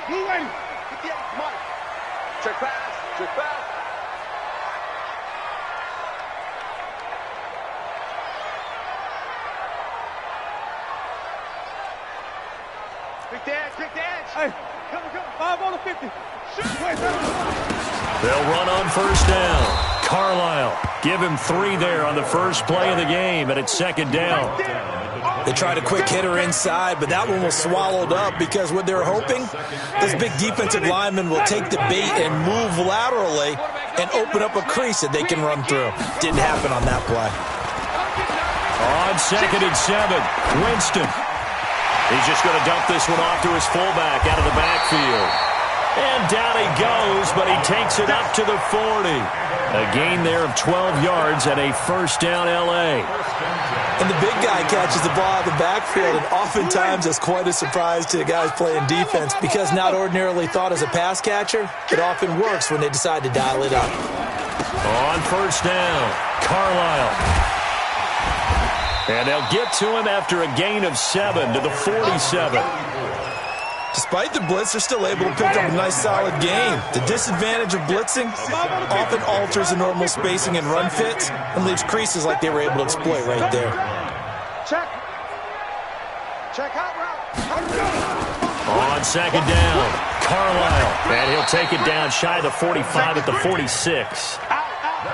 Blue lane. 58, Mike. Check pass. Check pass. Pick the edge. Pick the edge. Hey, come. 5 on the 50. Shoot. They'll run on first down. Carlisle, give him 3 there on the first play of the game, and it's second down. They tried a quick hitter inside, but that one was swallowed up because what they're hoping, this big defensive lineman will take the bait and move laterally and open up a crease that they can run through. Didn't happen on that play. On 2nd and 7, Winston. He's just going to dump this one off to his fullback out of the backfield. And down he goes, but he takes it up to the 40. A gain there of 12 yards and a first down L.A. And the big guy catches the ball out of the backfield, and oftentimes it's quite a surprise to the guys playing defense because not ordinarily thought as a pass catcher, it often works when they decide to dial it up. On first down, Carlisle. And they'll get to him after a gain of 7 to the 47. Despite the blitz, they're still able to pick up a nice, solid gain. The disadvantage of blitzing often alters the normal spacing and run fits and leaves creases like they were able to exploit right there. Check. Check hot route. On second down, Carlisle. And he'll take it down shy of the 45 at the 46.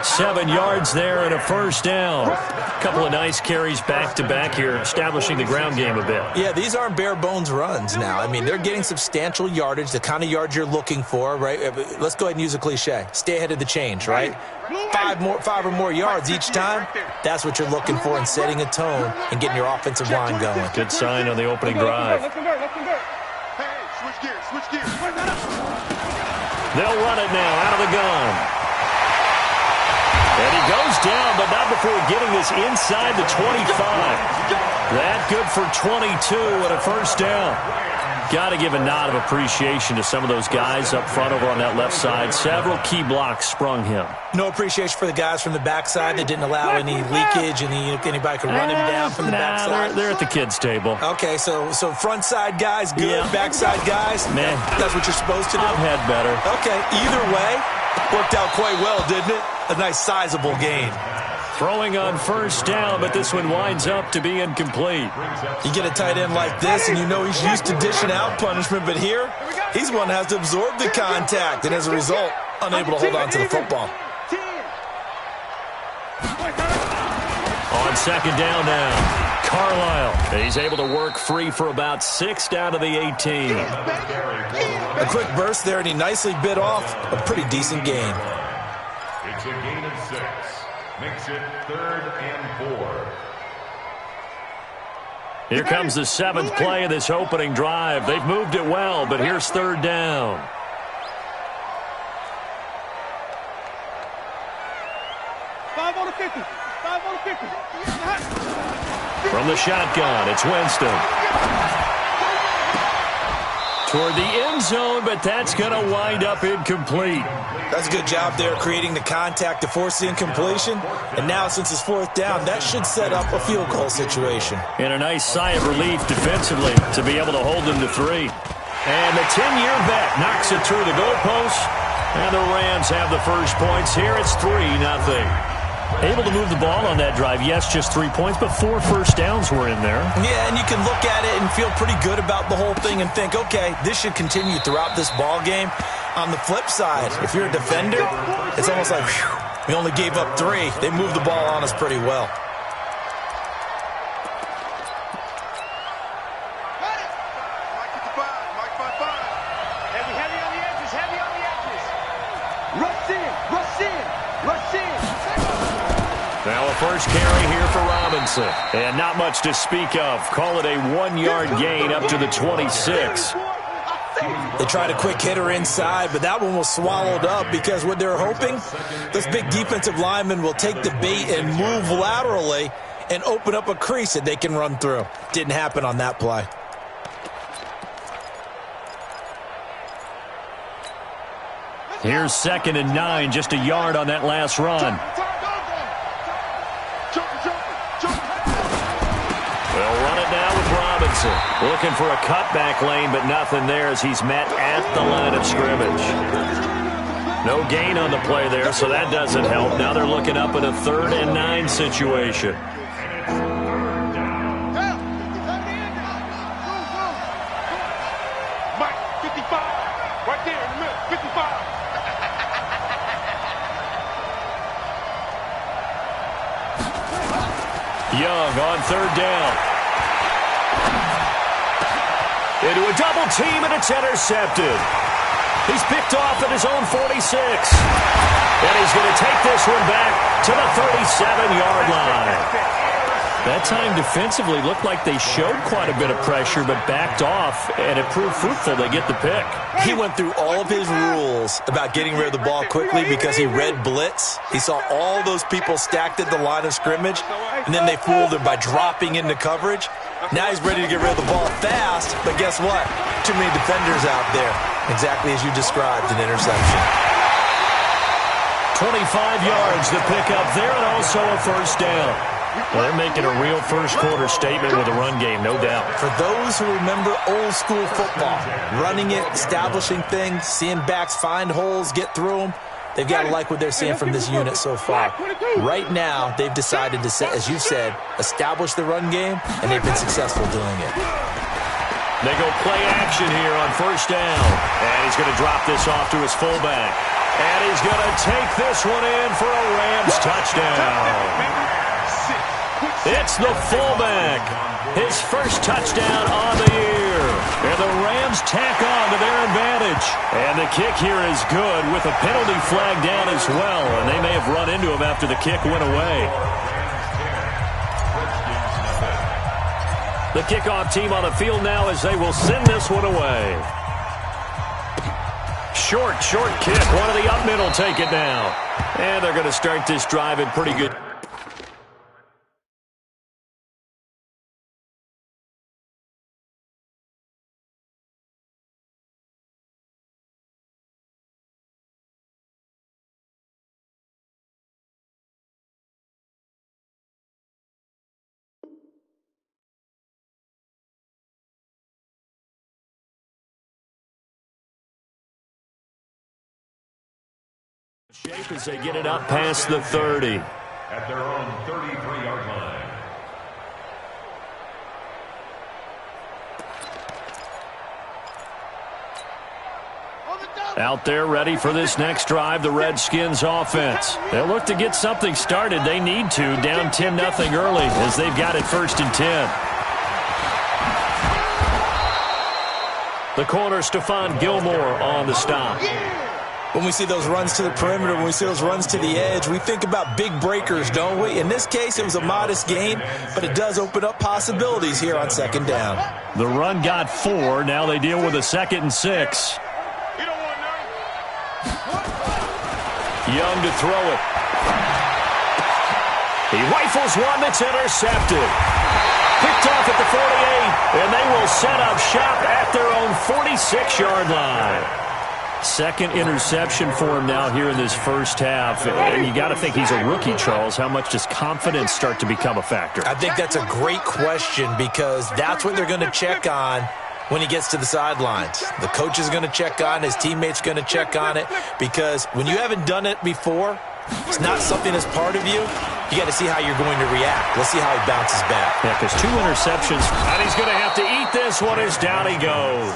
7 yards there and a first down. A couple of nice carries back-to-back here, establishing the ground game a bit. Yeah, these aren't bare-bones runs now. I mean, they're getting substantial yardage, the kind of yards you're looking for, right? Let's go ahead and use a cliche. Stay ahead of the change, right? 5 or more yards each time. That's what you're looking for in setting a tone and getting your offensive line going. Good sign on the opening drive. Hey, switch gears. They'll run it now out of the gun. And he goes down, but not before getting this inside the 25. That good for 22 and a first down. Got to give a nod of appreciation to some of those guys up front over on that left side. Several key blocks sprung him. No appreciation for the guys from the backside that didn't allow any leakage and anybody could run him down from the backside. They're at the kids' table. Okay, so front side guys good, Yeah. backside guys, Man, that's what you're supposed to do? I've had better. Okay, either way, worked out quite well, didn't it? A nice sizable gain. Throwing on first down, but this one winds up to be incomplete. You get a tight end like this, and you know he's used to dishing out punishment, but here, he's one that has to absorb the contact, and as a result, unable to hold on to the football. On second down now, Carlisle. He's able to work free for about 6 down to the 18. A quick burst there, and he nicely bit off a pretty decent gain. It's a gain of 6. Makes it 3rd and 4. Here comes the 7th play of this opening drive. They've moved it well, but here's 3rd down. Five on the 50. From the shotgun, it's Winston. Toward the end zone, but that's going to wind up incomplete. That's a good job there creating the contact to force the incompletion. And now, since it's 4th down, that should set up a field goal situation. And a nice sigh of relief defensively to be able to hold them to 3. And the 10-year vet knocks it through the goalpost. And the Rams have the first points here. It's 3-0. Able to move the ball on that drive. Yes, just 3 points, but 4 first downs were in there. Yeah, and you can look at it and feel pretty good about the whole thing and think, okay, this should continue throughout this ball game. On the flip side, if you're a defender, it's almost like, whew, we only gave up 3. They moved the ball on us pretty well. Now a first carry here for Robinson. And not much to speak of. Call it a 1-yard gain up to the 26. They tried a quick hitter inside, but that one was swallowed up because what they're hoping, this big defensive lineman will take the bait and move laterally and open up a crease that they can run through. Didn't happen on that play. Here's 2nd and 9, just a yard on that last run. They'll run it now with Robinson. Johnson looking for a cutback lane, but nothing there as he's met at the line of scrimmage. No gain on the play there, so that doesn't help. Now they're looking up in a 3rd and 9 situation. Young on 3rd down. Into a double team, and it's intercepted. He's picked off at his own 46. And he's going to take this one back to the 37-yard line. That time defensively looked like they showed quite a bit of pressure, but backed off, and it proved fruitful. They get the pick. He went through all of his rules about getting rid of the ball quickly because he read blitz. He saw all those people stacked at the line of scrimmage, and then they fooled him by dropping into coverage. Now he's ready to get rid of the ball fast, but guess what? Too many defenders out there. Exactly as you described, an interception. 25 yards to pick up there, and also a 1st down. Well, they're making a real first-quarter statement with a run game, no doubt. For those who remember old-school football, running it, establishing things, seeing backs find holes, get through them, they've got to like what they're seeing from this unit so far. Right now, they've decided to, as you said, establish the run game, and they've been successful doing it. They go play action here on 1st down. And he's going to drop this off to his fullback. And he's going to take this one in for a Rams touchdown. It's the fullback. His first touchdown on the year. And the Rams tack on to their advantage. And the kick here is good with a penalty flag down as well. And they may have run into him after the kick went away. The kickoff team on the field now as they will send this one away. Short kick. One of the up middle take it down. And they're going to start this drive in pretty good. Shape as they get it up past the 30. At their own 33-yard line. Out there ready for this next drive, the Redskins offense. They'll look to get something started. They need to, down 10-0 early as they've got it 1st and 10. The corner, Stephon Gilmore on the stop. When we see those runs to the perimeter, when we see those runs to the edge, we think about big breakers, don't we? In this case, it was a modest gain, but it does open up possibilities here on 2nd down. The run got 4. Now they deal with a 2nd and 6. Young to throw it. He rifles one that's intercepted. Picked off at the 48, and they will set up shop at their own 46-yard line. 2nd interception for him now here in this first half. And you got to think he's a rookie, Charles. How much does confidence start to become a factor? I think that's a great question because that's what they're going to check on when he gets to the sidelines. The coach is going to check on, his teammates going to check on it because when you haven't done it before, it's not something that's part of you. You got to see how you're going to react. Let's see how he bounces back. Yeah, because 2 interceptions, and he's going to have to eat this one as down he goes.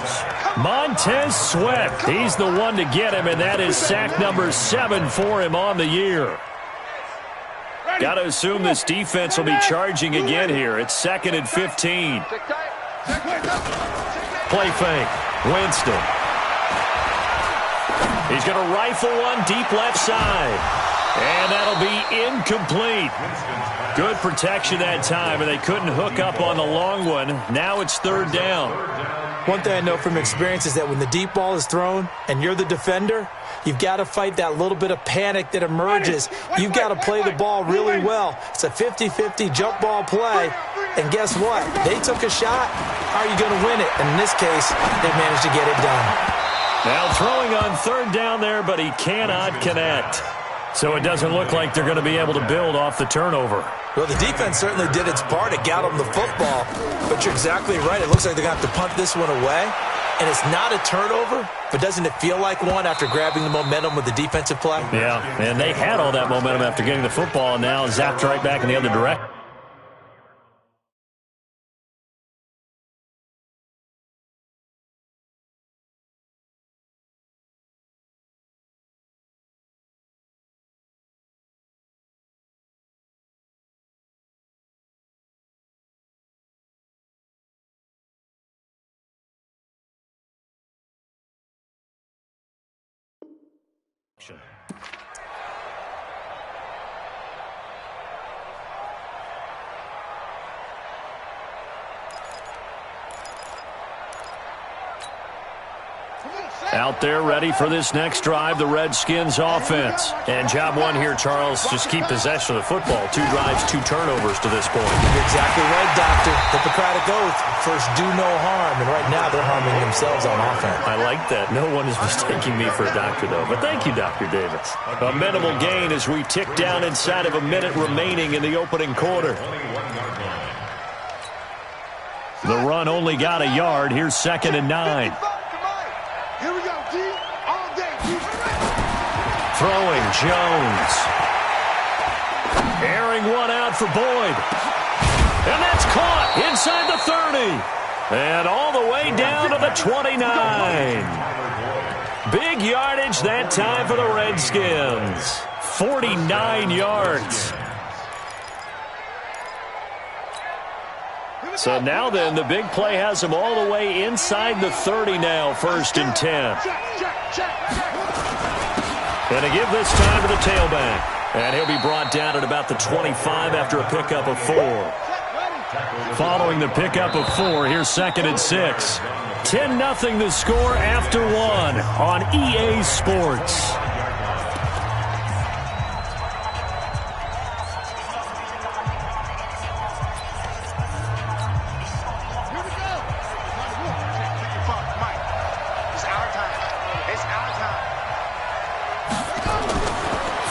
Montez Sweat, he's the one to get him, and that is sack number 7 for him on the year. Got to assume this defense will be charging again here. It's 2nd and 15. Play fake. Winston. He's going to rifle one deep left side. And that'll be incomplete. Good protection that time, and they couldn't hook up on the long one. Now it's 3rd down. One thing I know from experience is that when the deep ball is thrown and you're the defender, you've got to fight that little bit of panic that emerges. You've got to play the ball really well. It's a 50-50 jump ball play. And guess what? They took a shot. How are you going to win it? And in this case, they managed to get it done. Now throwing on 3rd down there, but he cannot connect. So it doesn't look like they're going to be able to build off the turnover. Well, the defense certainly did its part to get them the football, but you're exactly right. It looks like they're going to have to punt this one away, and it's not a turnover, but doesn't it feel like one after grabbing the momentum with the defensive play? Yeah, and they had all that momentum after getting the football, and now zapped right back in the other direction. Out there ready for this next drive, the Redskins offense. And job one here, Charles, just keep possession of the football. 2 drives, 2 turnovers to this point. You're exactly right, Doctor. Hippocratic oath, first do no harm, and right now they're harming themselves on offense. I like that. No one is mistaking me for a doctor, though. But thank you, Dr. Davis. A minimal gain as we tick down inside of a minute remaining in the opening quarter. The run only got a yard. Here's 2nd and 9. Here we go, G. All day, G. Throwing Jones. Airing one out for Boyd. And that's caught inside the 30. And all the way down to the 29. Big yardage that time for the Redskins. 49 yards. So now then, the big play has him all the way inside the 30 now, 1st and 10. And to give this time to the tailback. And he'll be brought down at about the 25 after a pickup of 4. Following the pickup of 4, here's 2nd and 6. 10-0 the score after 1 on EA Sports.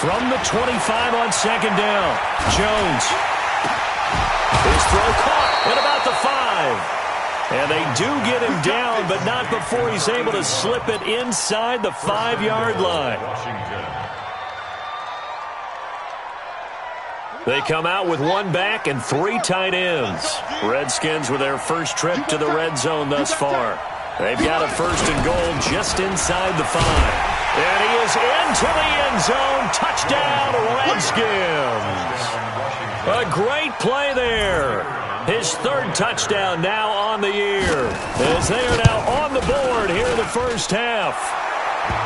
From the 25 on 2nd down, Jones. His throw caught at about the 5. And they do get him down, but not before he's able to slip it inside the 5-yard line. They come out with 1 back and 3 tight ends. Redskins with their first trip to the red zone thus far. They've got a 1st and goal just inside the 5. And he is into the end zone. Touchdown, Redskins. A great play there. His 3rd touchdown now on the year. As they are now on the board here in the first half.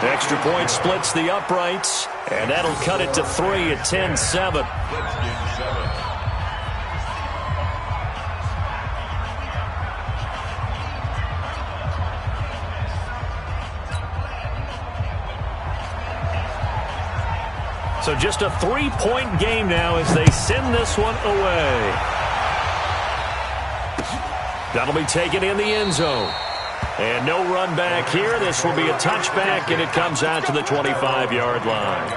Extra point splits the uprights. And that'll cut it to 3 at 10-7. So just a 3-point game now as they send this one away. That'll be taken in the end zone. And no run back here. This will be a touchback, and it comes out to the 25-yard line.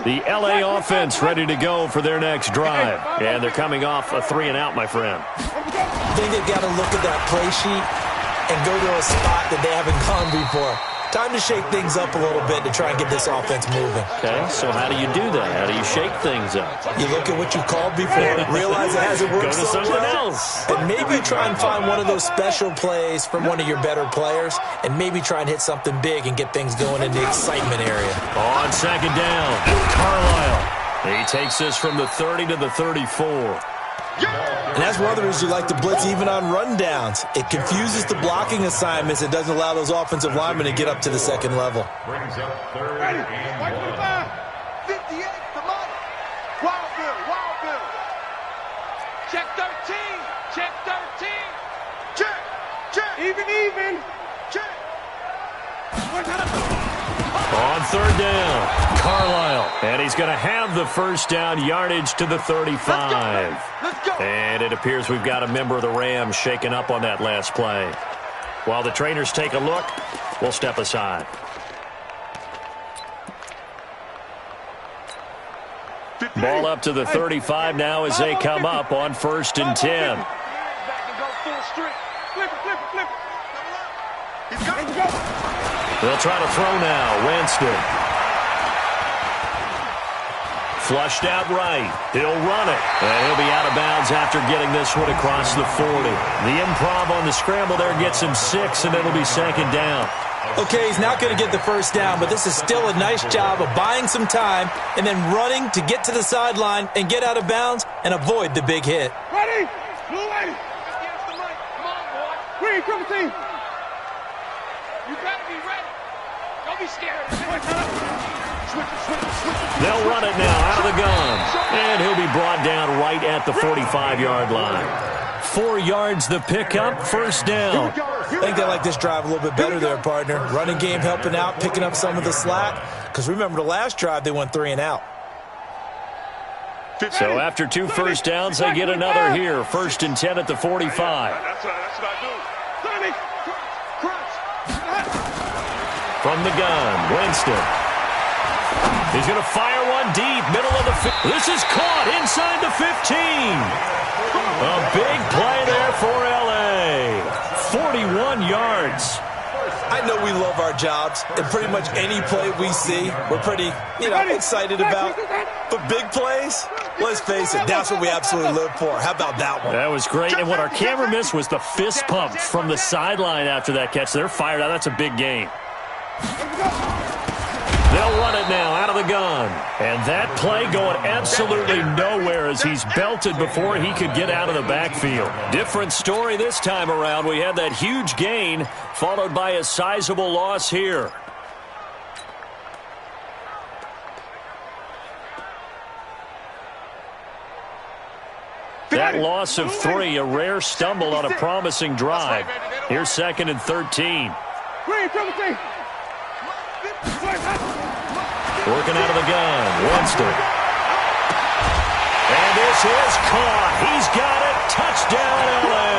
The L.A. offense ready to go for their next drive. And they're coming off a 3-and-out, my friend. I think they've got to look at that play sheet and go to a spot that they haven't gone before. Time to shake things up a little bit to try and get this offense moving. Okay, so how do you do that? How do you shake things up? You look at what you called before, realize it hasn't worked so well. Go to something else. And maybe try and find one of those special plays from one of your better players, and maybe try and hit something big and get things going in the excitement area. On 2nd down, Carlisle. He takes this from the 30 to the 34. And that's one of the reasons you like to blitz even on rundowns. It confuses the blocking assignments. It doesn't allow those offensive linemen to get up to the 2nd level. Brings up 3rd and 58, come on. Wild Bill. Check 13. Check 13. Check. Even. Check. On 3rd down, Carlisle. And he's going to have the first down, yardage to the 35. Let's go. And it appears we've got a member of the Rams shaken up on that last play. While the trainers take a look, will step aside. Ball up to the 35 now as they come up on 1st and 10. They'll try to throw now. Winston. Flushed out right. He'll run it. And he'll be out of bounds after getting this one across the 40. The improv on the scramble there gets him 6, and it'll be 2nd down. Okay, he's not going to get the first down, but this is still a nice job of buying some time and then running to get to the sideline and get out of bounds and avoid the big hit. Ready? Blue lady. Come on, boy. Green, triple team. You better be ready. Don't be scared. They'll run it now out of the gun. And he'll be brought down right at the 45-yard line. 4 yards the pickup, 1st down. I think they like this drive a little bit better there, partner. Running game helping out, picking up some of the slack. Because remember, the last drive, they went 3 and out. So after 2 first downs, they get another here. 1st and 10 at the 45. That's what I do. From the gun, Winston. He's going to fire one deep, middle of the field. This is caught inside the 15. A big play there for L.A. 41 yards. I know we love our jobs, and pretty much any play we see, we're pretty, excited about. But big plays, let's face it, that's what we absolutely live for. How about that one? That was great, and what our camera missed was the fist pump from the sideline after that catch. They're fired out. That's a big game. They'll run it now out of the gun. And that play going absolutely nowhere as he's belted before he could get out of the backfield. Different story this time around. We had that huge gain followed by a sizable loss here. That loss of 3, a rare stumble on a promising drive. Here's 2nd and 13. Working out of the gun, Winston. And this is caught. He's got it. Touchdown, L.A.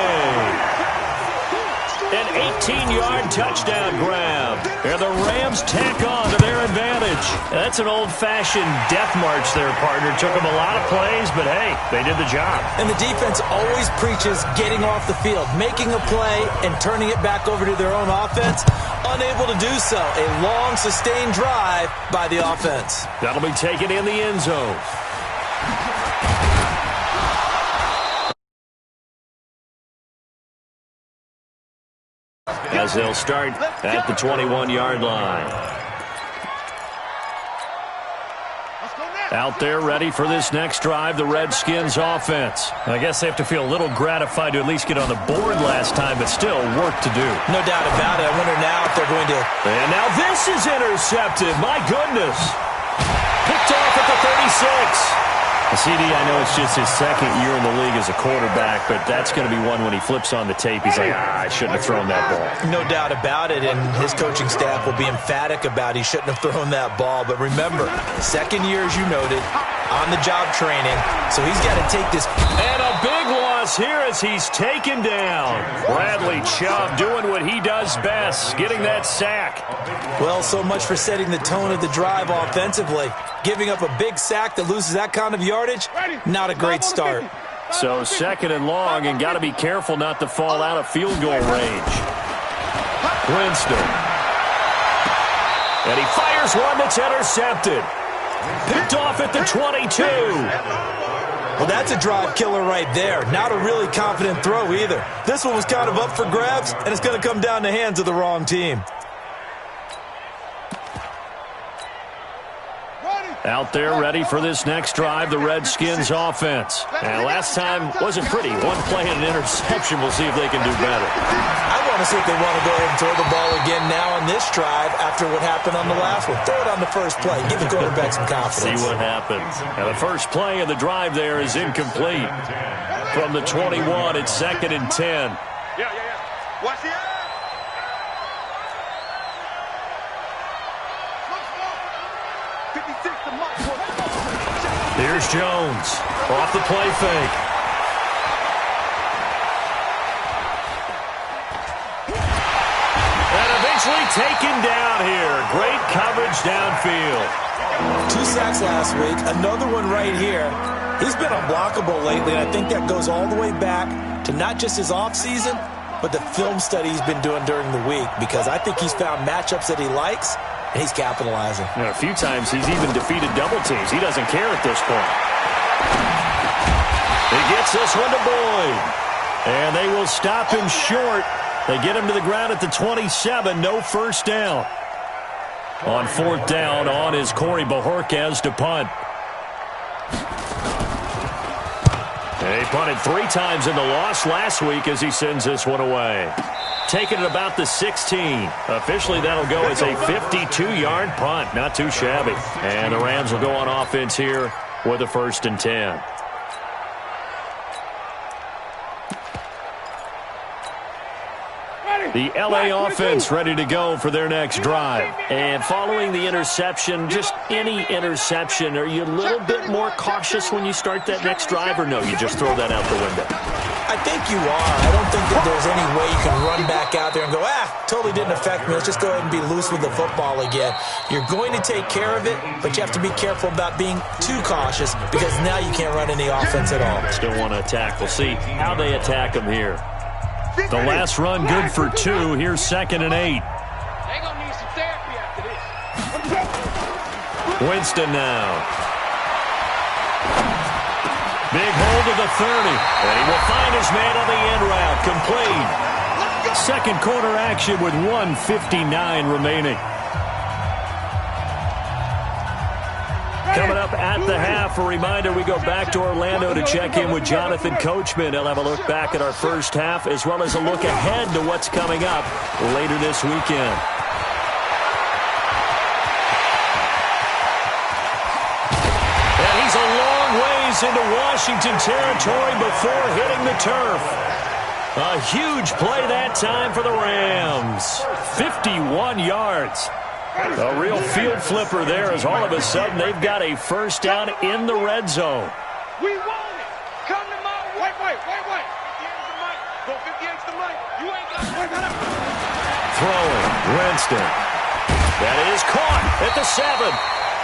An 18-yard touchdown grab. And the Rams tack on to their advantage. That's an old-fashioned death march there, partner. Took them a lot of plays, but hey, they did the job. And the defense always preaches getting off the field, making a play and turning it back over to their own offense. Unable to do so. A long, sustained drive by the offense. That'll be taken in the end zone. As they'll start at the 21-yard line. Out there ready for this next drive, the Redskins offense. I guess they have to feel a little gratified to at least get on the board last time, but still work to do. No doubt about it. I wonder now if they're going to... And now this is intercepted. My goodness. Picked off at the 36. CD, I know it's just his 2nd year in the league as a quarterback, but that's going to be one when he flips on the tape. He's like, I shouldn't have thrown that ball. No doubt about it, and his coaching staff will be emphatic about he shouldn't have thrown that ball. But remember, 2nd year, as you noted, on-the-job training, so he's got to take this. And a big loss here as he's taken down. Bradley Chubb doing what he does best, getting that sack. Well, so much for setting the tone of the drive offensively. Giving up a big sack that loses that kind of yardage, not a great start. So 2nd and long, and got to be careful not to fall out of field goal range. Winston. And he fires one that's intercepted. Picked off at the 22. Well, that's a drive killer right there. Not a really confident throw either. This one was kind of up for grabs, and it's going to come down the hands of the wrong team. Out there ready for this next drive, the Redskins offense. And last time wasn't pretty. One play and an interception. We'll see if they can do better. I want to see if they want to go ahead and throw the ball again now on this drive after what happened on the last one. Throw it on the first play. Give the quarterback some confidence. See what happens. And the first play of the drive there is incomplete. From the 21, it's 2nd and 10. Yeah. Watch the eye. Here's Jones. Off the play fake. And eventually easily taken down here. Great coverage downfield. 2 sacks last week, another one right here. He's been unblockable lately, and I think that goes all the way back to not just his offseason, but the film study he's been doing during the week, because I think he's found matchups that he likes, and he's capitalizing. And a few times he's even defeated double teams. He doesn't care at this point. He gets this one to Boyd. And they will stop him short. They get him to the ground at the 27. No first down. On 4th down, on is Corey Bojorquez to punt. And he punted 3 times in the loss last week as he sends this one away. Taking it about the 16. Officially, that'll go as a 52-yard punt. Not too shabby. And the Rams will go on offense here with a 1st and 10. The L.A. offense ready to go for their next drive. And following the interception, just any interception, are you a little bit more cautious when you start that next drive, or no, you just throw that out the window? I think you are. I don't think that there's any way you can run back out there and go, totally didn't affect me. Let's just go ahead and be loose with the football again. You're going to take care of it, but you have to be careful about being too cautious, because now you can't run any offense at all. Still want to attack. We'll see how they attack them here. The last run good for 2. Here's 2nd and 8. They're going to need some therapy after this. Winston now. Big hold of the 30. And he will find his man on the end route. Complete. Second quarter action with 1:59 remaining. Coming up at the half, a reminder, we go back to Orlando to check in with Jonathan Coachman. He'll have a look back at our first half, as well as a look ahead to what's coming up later this weekend. And he's a long ways into Washington territory before hitting the turf. A huge play that time for the Rams. 51 yards. A real field flipper there, as all of a sudden they've got a first down in the red zone. We want it. Come to my way. Wait. 50 yards the mic. Go 50 yards the mic. You ain't got it. Throwing, Winston. That is caught at the 7.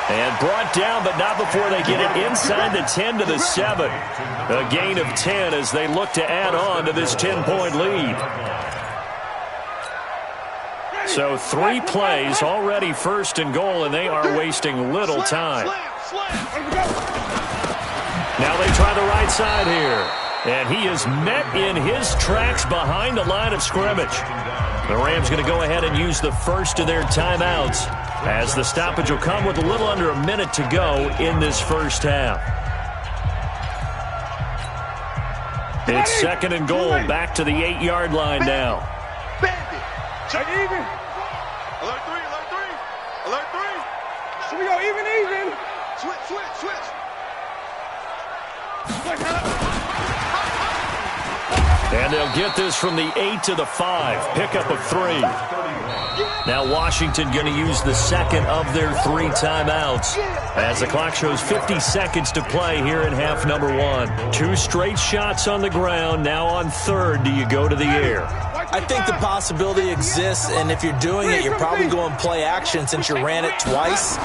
And brought down, but not before they get it inside the 10 to the 7. A gain of 10 as they look to add on to this 10-point lead. So 3 plays, already 1st and goal, and they are wasting little time. Now they try the right side here. And he is met in his tracks behind the line of scrimmage. The Rams going to go ahead and use the first of their timeouts, as the stoppage will come with a little under a minute to go in this first half. It's 2nd and goal, back to the 8-yard line now. Check even. Alert 3. So we go even. Switch. And they'll get this from the 8 to the 5. Pickup of 3. Now Washington going to use the 2nd of their 3 timeouts, as the clock shows 50 seconds to play here in half number 1. 2 straight shots on the ground. Now on 3rd, do you go to the air? I think the possibility exists, and if you're doing it, you're probably going play action since you ran it twice.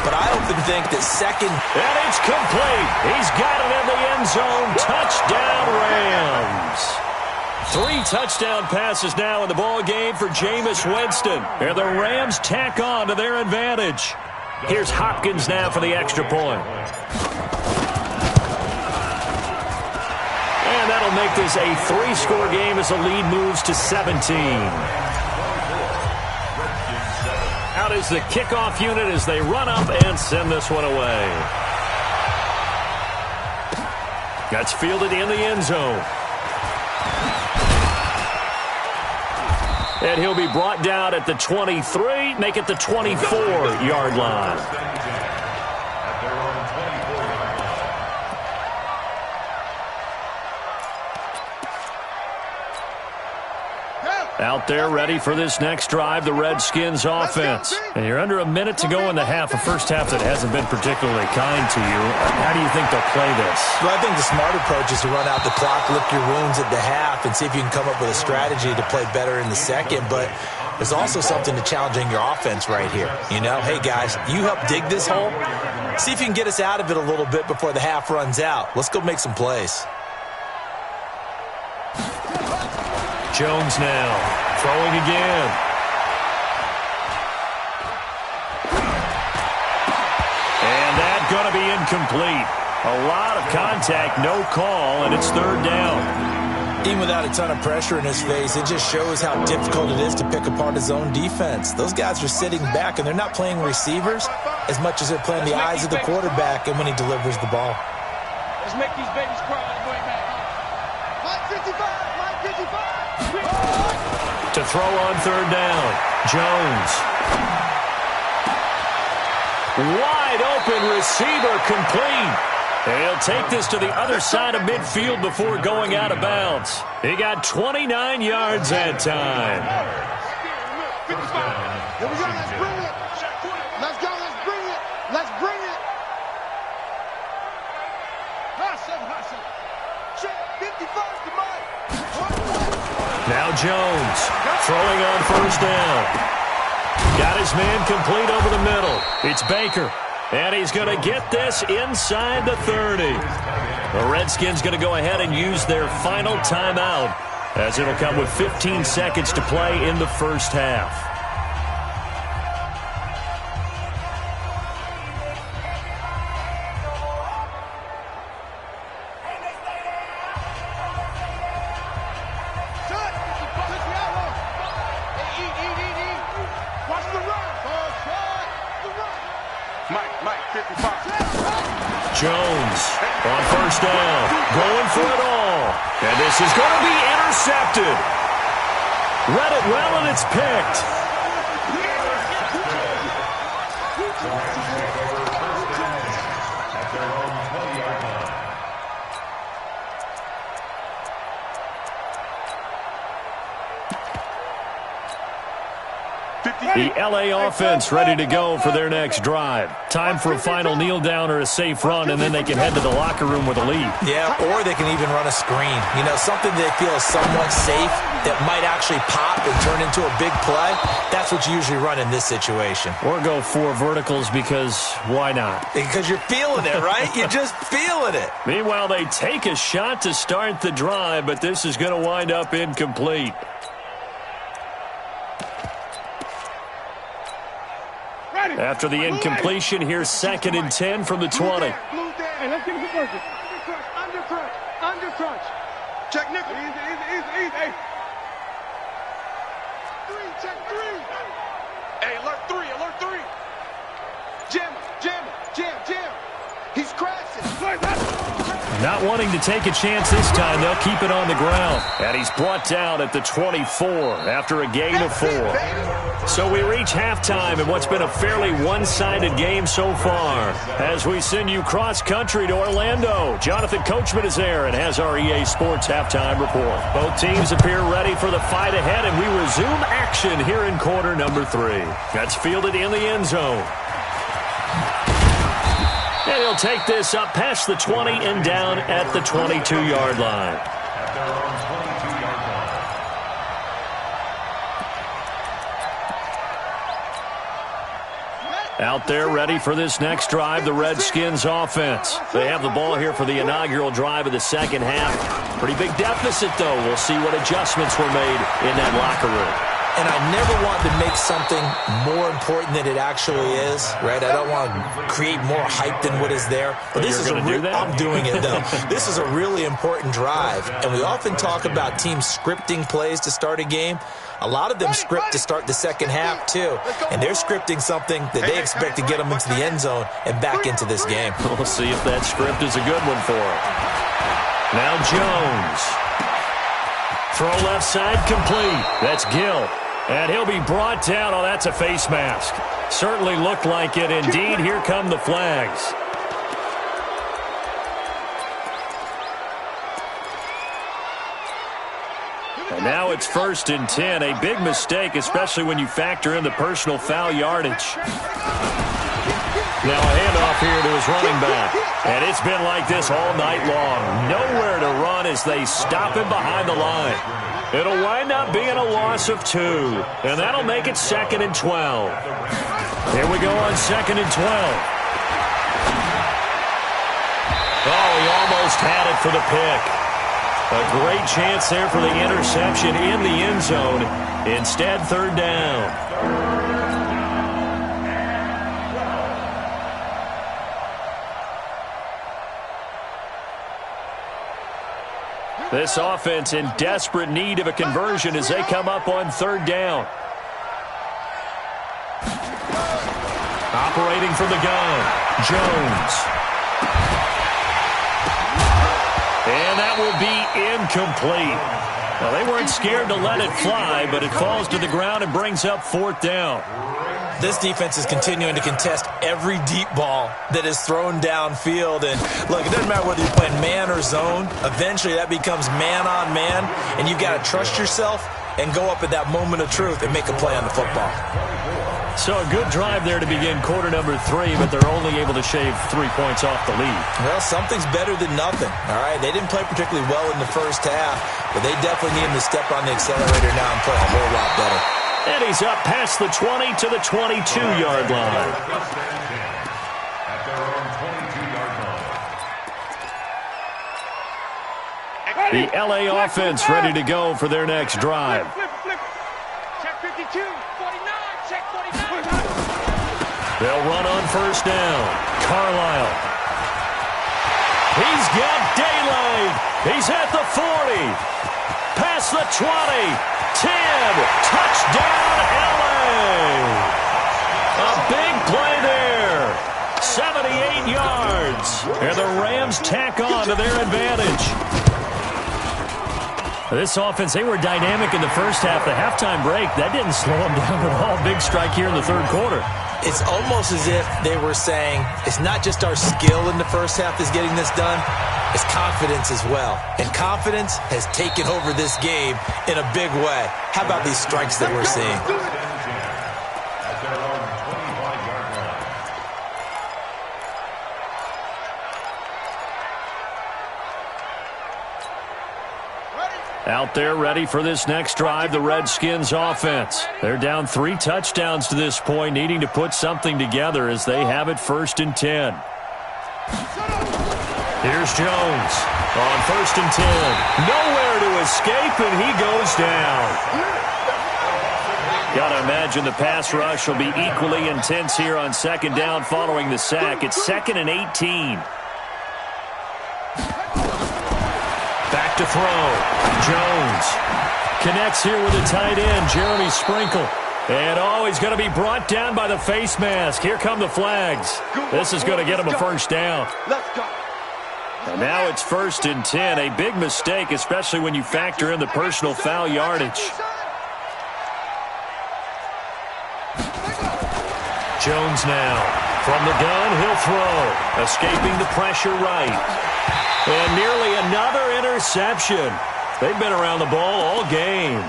But I often think that 2nd... And it's complete. He's got it in the end zone. Touchdown, Rams. 3 touchdown passes now in the ball game for Jameis Winston. And the Rams tack on to their advantage. Here's Hopkins now for the extra point. And that'll make this a 3-score game as the lead moves to 17. Out is the kickoff unit as they run up and send this one away. That's fielded in the end zone. And he'll be brought down at the 23, make it the 24-yard line. Out there ready for this next drive, the Redskins offense. And you're under a minute to go in the half, a first half that hasn't been particularly kind to you. How do you think they'll play this? Well, I think the smart approach is to run out the clock, lick your wounds at the half, and see if you can come up with a strategy to play better in the second. But there's also something to challenging your offense right here. You know, hey, guys, you help dig this hole. See if you can get us out of it a little bit before the half runs out. Let's go make some plays. Jones now throwing again. And that's going to be incomplete. A lot of contact, no call, and it's third down. Even without a ton of pressure in his face, it just shows how difficult it is to pick apart his own defense. Those guys are sitting back, and they're not playing receivers as much as they're playing the eyes of the quarterback and when he delivers the ball. Let's make these babies cry on the way back. Mike 55, Mike 55. To throw on third down, Jones. Wide open receiver complete. He'll take this to the other side of midfield before going out of bounds. He got 29 yards that time. Here we go, let's bring it. Let's go, let's bring it. Let's bring it. Hustle. Check 55 to Mike. Now Jones throwing on first down. Got his man complete over the middle. It's Baker. And he's going to get this inside the 30. The Redskins going to go ahead and use their final timeout, as it'll come with 15 seconds to play in the first half. Jones on first down, going for it all. And this is going to be intercepted. Read it well, and it's picked. The L.A. offense ready to go for their next drive. Time for a final kneel down or a safe run, and then they can head to the locker room with a lead. Yeah, or they can even run a screen. You know, something they feel is somewhat safe that might actually pop and turn into a big play. That's what you usually run in this situation. Or go 4 verticals because why not? Because you're feeling it, right? You're just feeling it. Meanwhile, they take a shot to start the drive, but this is going to wind up incomplete. After the incompletion, here's 2nd and 10 from the 20. Hey, let's give it to Burger. Under crunch. Check nickel. Easy. Hey. 3, check 3. Hey, alert 3. Jam. He's crashing. Not wanting to take a chance this time, they'll keep it on the ground. And he's brought down at the 24 after a gain of 4. So we reach halftime in what's been a fairly one-sided game so far. As we send you cross-country to Orlando, Jonathan Coachman is there and has our EA Sports halftime report. Both teams appear ready for the fight ahead, and we resume action here in quarter number 3. That's fielded in the end zone. And he'll take this up past the 20 and down at the 22-yard line. Out there ready for this next drive, the Redskins offense. They have the ball here for the inaugural drive of the second half. Pretty big deficit, though. We'll see what adjustments were made in that locker room. And I never want to make something more important than it actually is, right? I don't want to create more hype than what is there. But this is I'm doing it, though. This is a really important drive. And we often talk about teams scripting plays to start a game. A lot of them script to start the second half, too. And they're scripting something that they expect to get them into the end zone and back into this game. We'll see if that script is a good one for them. Now Jones. Throw left side complete. That's Gill. And he'll be brought down. Oh, that's a face mask. Certainly looked like it. Indeed, here come the flags. And now it's 1st and 10. A big mistake, especially when you factor in the personal foul yardage. Now a handoff off here to his running back. And it's been like this all night long. Nowhere to run as they stop him behind the line. It'll wind up being a loss of 2. And that'll make it 2nd and 12. Here we go on 2nd and 12. Oh, he almost had it for the pick. A great chance there for the interception in the end zone. Instead, 3rd down. This offense in desperate need of a conversion as they come up on 3rd down. Operating from the gun, Jones. And that will be incomplete. Well, they weren't scared to let it fly, but it falls to the ground and brings up 4th down. This defense is continuing to contest every deep ball that is thrown downfield. And, look, it doesn't matter whether you're playing man or zone. Eventually, that becomes man-on-man, and you've got to trust yourself and go up at that moment of truth and make a play on the football. So a good drive there to begin quarter number 3, but they're only able to shave 3 points off the lead. Well, something's better than nothing, all right? They didn't play particularly well in the first half, but they definitely need him to step on the accelerator now and play a whole lot better. And he's up past the 20 to the 22-yard line. At their own 22-yard line. The L.A. offense ready to go for their next drive. Check 52, 49, check 49. They'll run on 1st down. Carlisle. He's got daylight. He's at the 40. Past the 20. 10. Touchdown, L.A. A big play there. 78 yards. And the Rams tack on to their advantage. This offense, they were dynamic in the first half. The halftime break, that didn't slow them down at all. Big strike here in the 3rd quarter. It's almost as if they were saying, it's not just our skill in the first half that's getting this done, it's confidence as well. And confidence has taken over this game in a big way. How about these strikes that we're seeing? At their own 25-yard line. Out there ready for this next drive, the Redskins offense. They're down 3 touchdowns to this point, needing to put something together as they have it 1st and 10. Here's Jones on 1st and 10. Nowhere to escape, and he goes down. Got to imagine the pass rush will be equally intense here on 2nd down following the sack. It's 2nd and 18. Back to throw. Jones connects here with a tight end, Jeremy Sprinkle. And, oh, he's going to be brought down by the face mask. Here come the flags. This is going to get him a 1st down. Let's go. And now it's 1st and 10. A big mistake, especially when you factor in the personal foul yardage. Jones now. From the gun, he'll throw. Escaping the pressure right. And nearly another interception. They've been around the ball all game.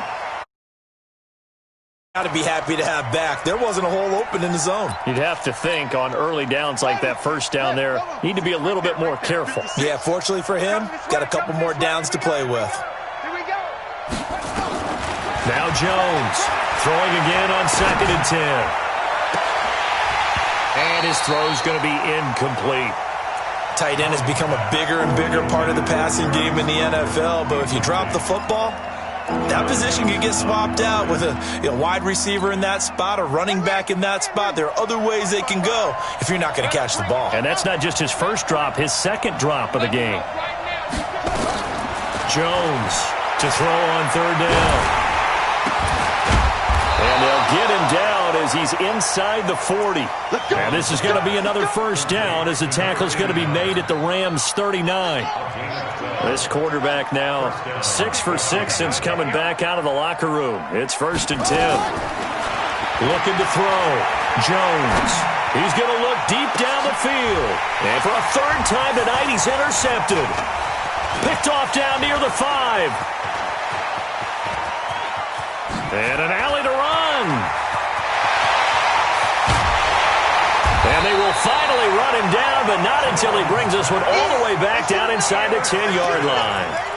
Got to be happy to have back. There wasn't a hole open in the zone. You'd have to think on early downs like that 1st down there, need to be a little bit more careful. Yeah, fortunately for him, got a couple more downs to play with. Here we go. Now Jones throwing again on 2nd and 10. And his throw's going to be incomplete. Tight end has become a bigger and bigger part of the passing game in the NFL, but if you drop the football, that position can get swapped out with a wide receiver in that spot, a running back in that spot. There are other ways they can go if you're not going to catch the ball. And that's not just his 1st drop, his 2nd drop of the game. Jones to throw on 3rd down. And they'll get him down as he's inside the 40. And this is going to be another 1st down as the tackle's going to be made at the Rams' 39. This quarterback now 6 for 6 since coming back out of the locker room. It's 1st and 10. Looking to throw. Jones. He's going to look deep down the field. And for a 3rd time tonight, he's intercepted. Picked off down near the 5. And an alley to run. And they will finally run him down, but not until he brings this one all the way back down inside the 10-yard line.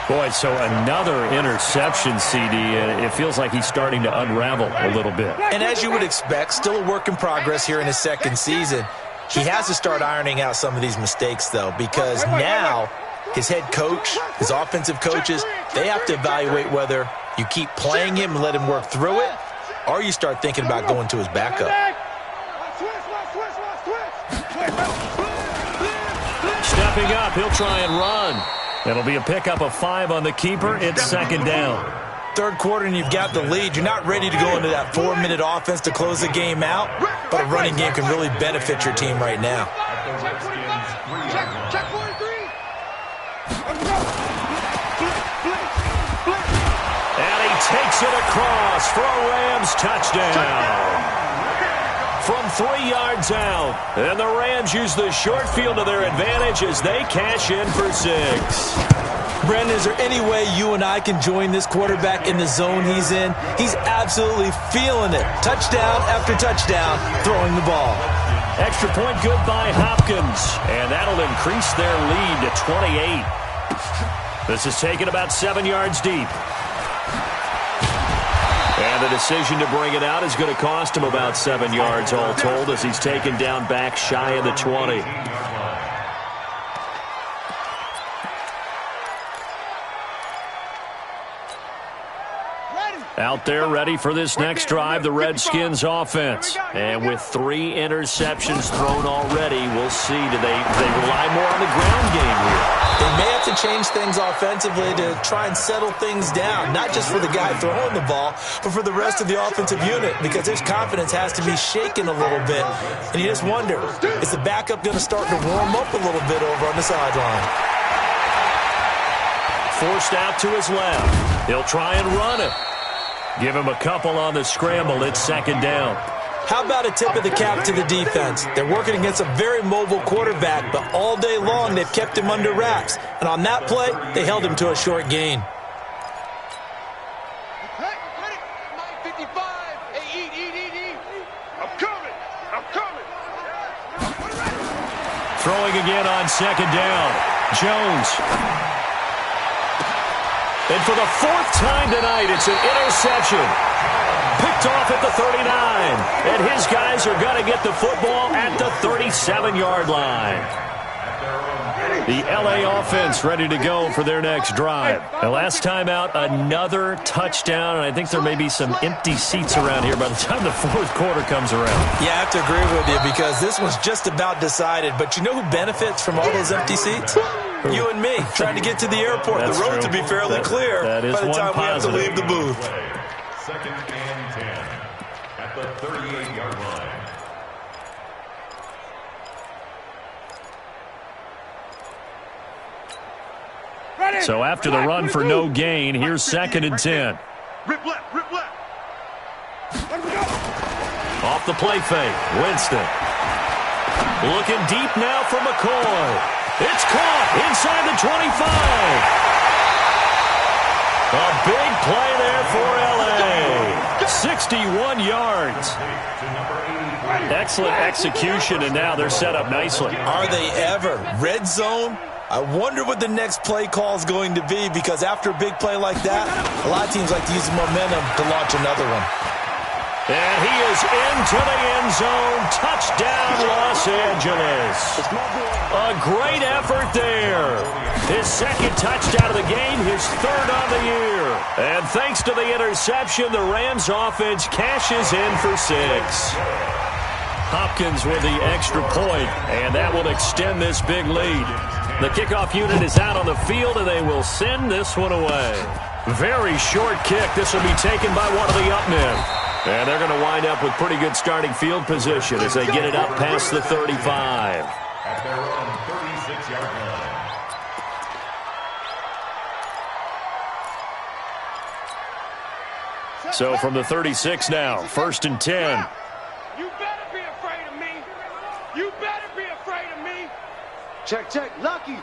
Boy, so another interception, CD. It feels like he's starting to unravel a little bit. And as you would expect, still a work in progress here in his second season. He has to start ironing out some of these mistakes, though, because now his head coach, his offensive coaches, they have to evaluate whether you keep playing him and let him work through it, or you start thinking about going to his backup. Stepping up, he'll try and run. It'll be a pickup of 5 on the keeper. It's second down. Third quarter and you've got the lead. You're not ready to go into that 4-minute offense to close the game out, but a running game can really benefit your team right now. Check 43. And he takes it across for a Rams touchdown. From 3 yards out. And the Rams use the short field to their advantage as they cash in for 6. Brandon, is there any way you and I can join this quarterback in the zone he's in? He's absolutely feeling it. Touchdown after touchdown, throwing the ball. Extra point good by Hopkins. And that'll increase their lead to 28. This is taken about 7 yards deep. And the decision to bring it out is going to cost him about 7 yards all told as he's taken down back shy of the 20. Out there ready for this next drive, the Redskins offense. And with 3 interceptions thrown already, we'll see. Do they rely more on the ground game here? They may have to change things offensively to try and settle things down, not just for the guy throwing the ball, but for the rest of the offensive unit, because his confidence has to be shaken a little bit. And you just wonder, is the backup going to start to warm up a little bit over on the sideline? Forced out to his left. He'll try and run it. Give him a couple on the scramble. It's second down. How about a tip of the cap to the defense? They're working against a very mobile quarterback, but all day long they've kept him under wraps. And on that play, they held him to a short gain. Throwing again on second down. Jones. And for the 4th time tonight, it's an interception. Picked off at the 39. And his guys are going to get the football at the 37-yard line. The L.A. offense ready to go for their next drive. The last time out, another touchdown, and I think there may be some empty seats around here by the time the 4th quarter comes around. Yeah, I have to agree with you because this one's just about decided. But you know who benefits from all those empty seats? You and me, trying to get to the airport. That's the roads true. will be fairly clear by the time we have to leave the booth. Second and 10 at the 38-yard line. So after the run for no gain, here's second and 10. Rip left. Off the play fake, Winston. Looking deep now for McCoy. It's caught inside the 25. A big play there for L.A. 61 yards. Excellent execution, and now they're set up nicely. Are they ever? Red zone? I wonder what the next play call is going to be, because after a big play like that, a lot of teams like to use the momentum to launch another one. And he is into the end zone. Touchdown, Los Angeles. A great effort there. His second touchdown of the game, his 3rd on the year. And thanks to the interception, the Rams offense cashes in for 6. Hopkins with the extra point, and that will extend this big lead. The kickoff unit is out on the field, and they will send this one away. Very short kick. This will be taken by one of the up men. And they're going to wind up with pretty good starting field position as they get it up past the 35. At their own 36-yard line. So from the 36 now, 1st and 10. You better be afraid of me. You better be afraid of me. Check. Lucky.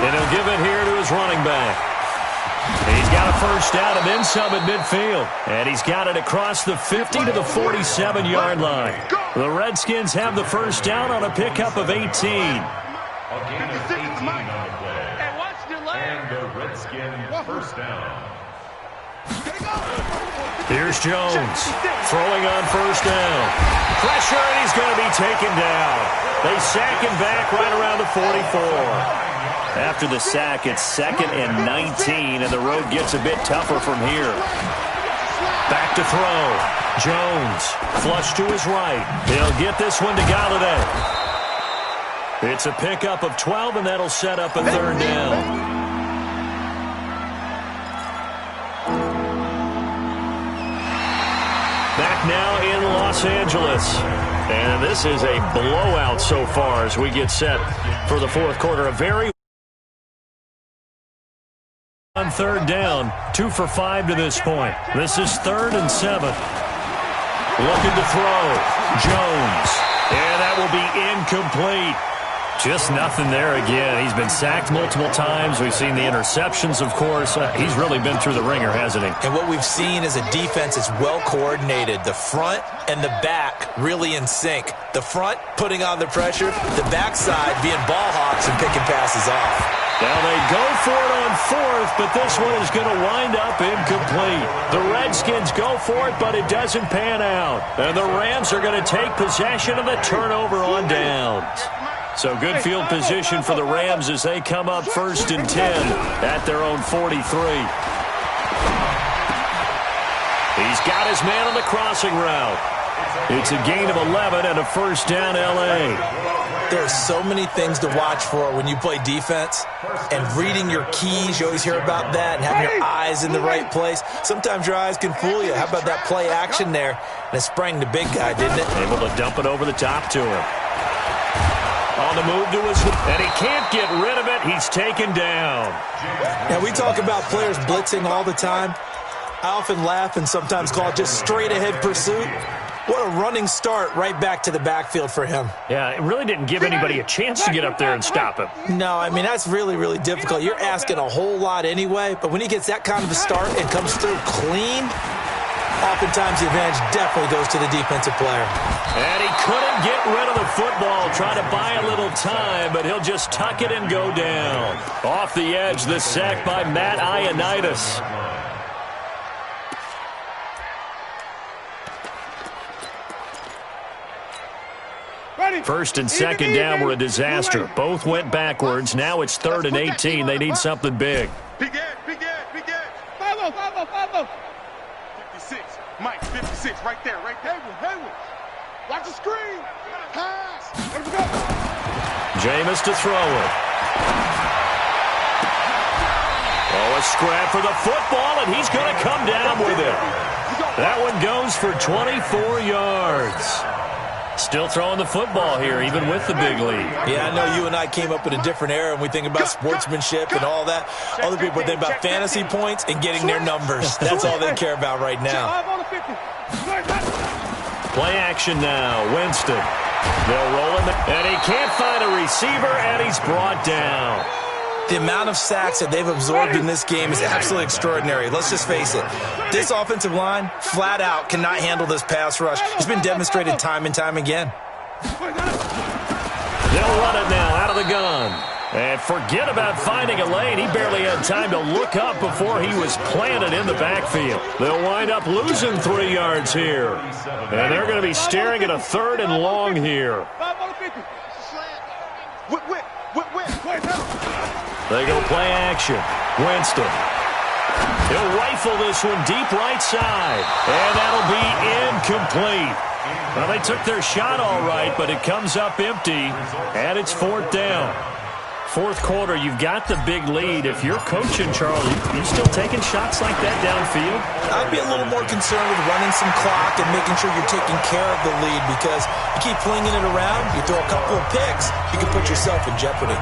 And he'll give it here to his running back. He's got a first down and then some at midfield. And he's got it across the 50 to the 47-yard line. The Redskins have the first down on a pickup of 18. A gain of 18 on the play. And the Redskins first down. Here's Jones throwing on first down. Pressure, and he's going to be taken down. They sack him back right around the 44. After the sack, it's 2nd and 19, and the road gets a bit tougher from here. Back to throw. Jones, flush to his right. He'll get this one to Galladay. It's a pickup of 12, and that'll set up a 3rd down. Back now in Los Angeles. And this is a blowout so far as we get set for the 4th quarter. A very on 3rd down, 2 for 5 to this point. This is 3rd and 7. Looking to throw. Jones. And that will be incomplete. Just nothing there again. He's been sacked multiple times. We've seen the interceptions, of course. He's really been through the ringer, hasn't he? And what we've seen is a defense that's well coordinated. The front and the back really in sync. The front putting on the pressure, the backside being ball hawks and picking passes off. Now they go for it on 4th, but this one is going to wind up incomplete. The Redskins go for it, but it doesn't pan out. And the Rams are going to take possession of the turnover on downs. So good field position for the Rams as they come up 1st and 10 at their own 43. He's got his man on the crossing route. It's a gain of 11 and a first down L.A. There are so many things to watch for when you play defense. And reading your keys, you always hear about that, and having your eyes in the right place. Sometimes your eyes can fool you. How about that play action there? And it sprang the big guy, didn't it? Able to dump it over the top to him. On the move to his, and he can't get rid of it. He's taken down. Now, we talk about players blitzing all the time. I often laugh and sometimes call it just straight-ahead pursuit. What a running start right back to the backfield for him. Yeah, it really didn't give anybody a chance to get up there and stop him. No, I mean, that's really, really difficult. You're asking a whole lot anyway, but when he gets that kind of a start and comes through clean, oftentimes the advantage definitely goes to the defensive player. And he couldn't get rid of the football, trying to buy a little time, but he'll just tuck it and go down. Off the edge, the sack by Matt Ioannidis. First and second down were a disaster. Both went backwards. Now it's 3rd and 18. They need something big. Big Ed. 56. Mike, 56, right there. Hayward. Watch the screen. Pass. Let him go. Jameis to throw it. Oh, a scrap for the football, and he's going to come down with it. That one goes for 24 yards. Still throwing the football here, even with the big lead. Yeah, I know you and I came up in a different era, and we think about sportsmanship and all that. Other people think about fantasy points and getting their numbers. That's all they care about right now. Play action now. Winston. They'll roll him, and he can't find a receiver, and he's brought down. The amount of sacks that they've absorbed in this game is absolutely extraordinary. Let's just face it. This offensive line, flat out, cannot handle this pass rush. It's been demonstrated time and time again. They'll run it now out of the gun. And forget about finding a lane. He barely had time to look up before he was planted in the backfield. They'll wind up losing 3 yards here. And they're going to be staring at a 3rd and long here. They go play action. Winston. He'll rifle this one deep right side. And that'll be incomplete. Well, they took their shot all right, but it comes up empty. And it's 4th down. 4th quarter, you've got the big lead. If you're coaching, Charlie, you still taking shots like that downfield? I'd be a little more concerned with running some clock and making sure you're taking care of the lead, because you keep flinging it around, you throw a couple of picks, you can put yourself in jeopardy.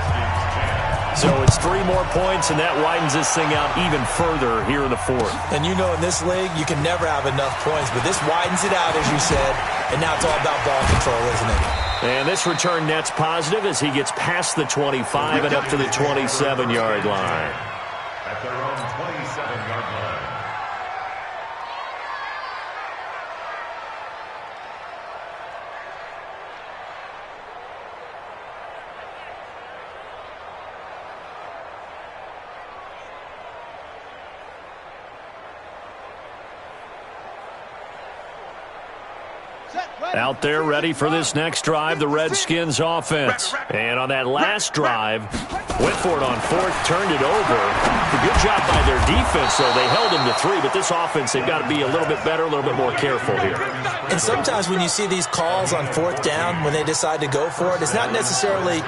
So it's 3 more points, and that widens this thing out even further here in the 4th. And you know in this league, you can never have enough points, but this widens it out, as you said, and now it's all about ball control, isn't it? And this return net's positive as he gets past the 25 and up to the 27-yard line. At their own 27-yard line. Out there ready for this next drive, the Redskins offense. And on that last drive, went for it on fourth, turned it over. A good job by their defense, though. They held them to 3, but this offense, they've got to be a little bit better, a little bit more careful here. And sometimes when you see these calls on fourth down, when they decide to go for it, it's not necessarily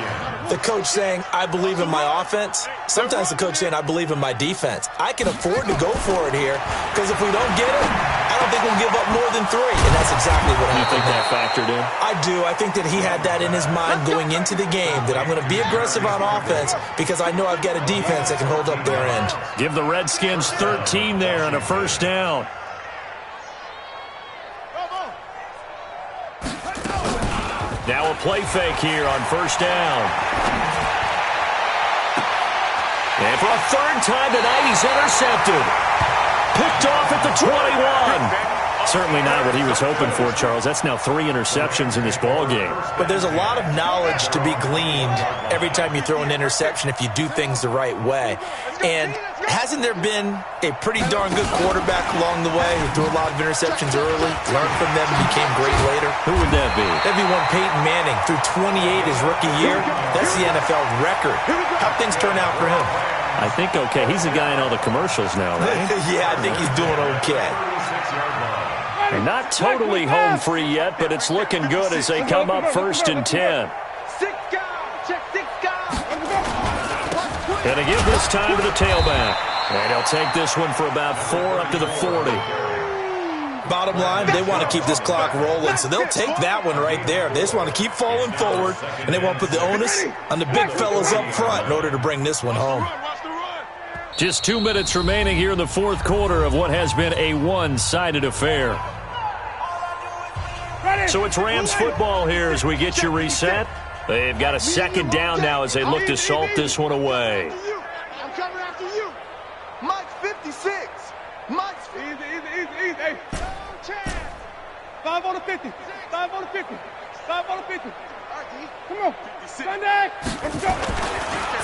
the coach saying, I believe in my offense. Sometimes the coach saying, I believe in my defense. I can afford to go for it here because if we don't get it, I don't think we'll give up more than 3. And that's exactly what happened. You think that factored in? I do. I think that he had that in his mind going into the game, that I'm going to be aggressive on offense because I know I've got a defense that can hold up their end. Give the Redskins 13 there on a first down. Now a play fake here on first down. And for a third time tonight, he's intercepted. Picked off at the 21. Certainly not what he was hoping for, Charles. That's now 3 interceptions in this ball game. But there's a lot of knowledge to be gleaned every time you throw an interception if you do things the right way. And hasn't there been a pretty darn good quarterback along the way who threw a lot of interceptions early, learned from them, and became great later? Who would that be? That'd be one Peyton Manning. Threw 28 his rookie year. That's the NFL record. How'd things turn out for him? I think okay. He's the guy in all the commercials now, right? Yeah, I think he's doing okay. Not totally home free yet, but it's looking good as they come up first and 10. Gonna give this time to the tailback. And he'll take this one for about 4 up to the 40. Bottom line, they want to keep this clock rolling, so they'll take that one right there. They just want to keep falling forward, and they want to put the onus on the big fellas up front in order to bring this one home. Just 2 minutes remaining here in the fourth quarter of what has been a one-sided affair. So it's Rams football here as we get you reset. They've got a second down now as they look to salt this one away. I'm coming after you. Mike's 56. Mike's easy. Hey, no chance. 5 on the 50. 5 on the 50. 5 on the 50. Come on. Sunday. Let's go.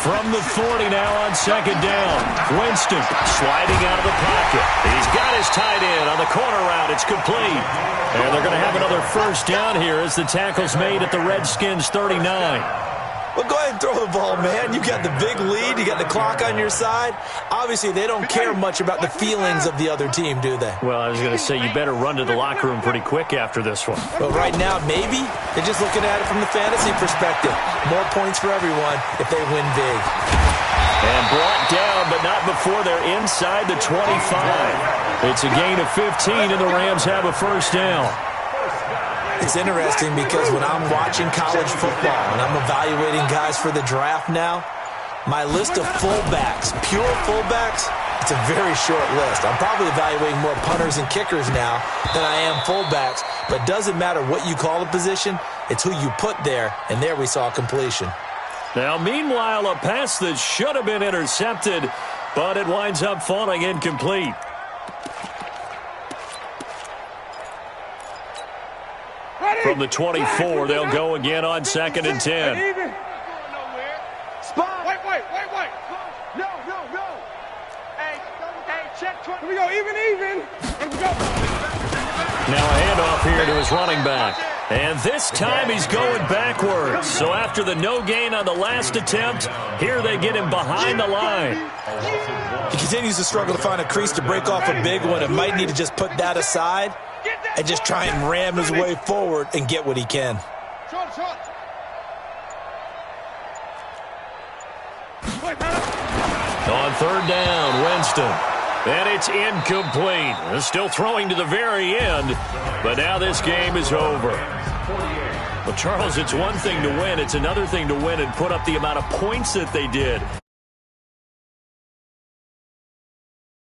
From the 40 now on second down. Winston sliding out of the pocket. He's got his tight end on the corner route. It's complete. And they're going to have another first down here as the tackle's made at the Redskins 39. Well, go ahead and throw the ball, man. You got the big lead. You got the clock on your side. Obviously, they don't care much about the feelings of the other team, do they? Well, I was going to say you better run to the locker room pretty quick after this one. Well, right now, maybe. They're just looking at it from the fantasy perspective. More points for everyone if they win big. And brought down, but not before they're inside the 25. It's a gain of 15, and the Rams have a first down. It's interesting because when I'm watching college football and I'm evaluating guys for the draft now, my list of fullbacks, pure fullbacks, it's a very short list. I'm probably evaluating more punters and kickers now than I am fullbacks, but it doesn't matter what you call the position, it's who you put there, and there we saw completion. Now, meanwhile, a pass that should have been intercepted, but it winds up falling incomplete. From the 24, they'll go again on second and 10. Spot. Wait. No. Hey, check 20. Here we go, even. Let's go. Now a handoff here to his running back. And this time he's going backwards. So after the no gain on the last attempt, here they get him behind the line. He continues to struggle to find a crease to break off a big one and might need to just put that aside and just try and ram his way forward and get what he can. On third down, Winston. And it's incomplete. They're still throwing to the very end, but now this game is over. Well, Charles, it's one thing to win. It's another thing to win and put up the amount of points that they did.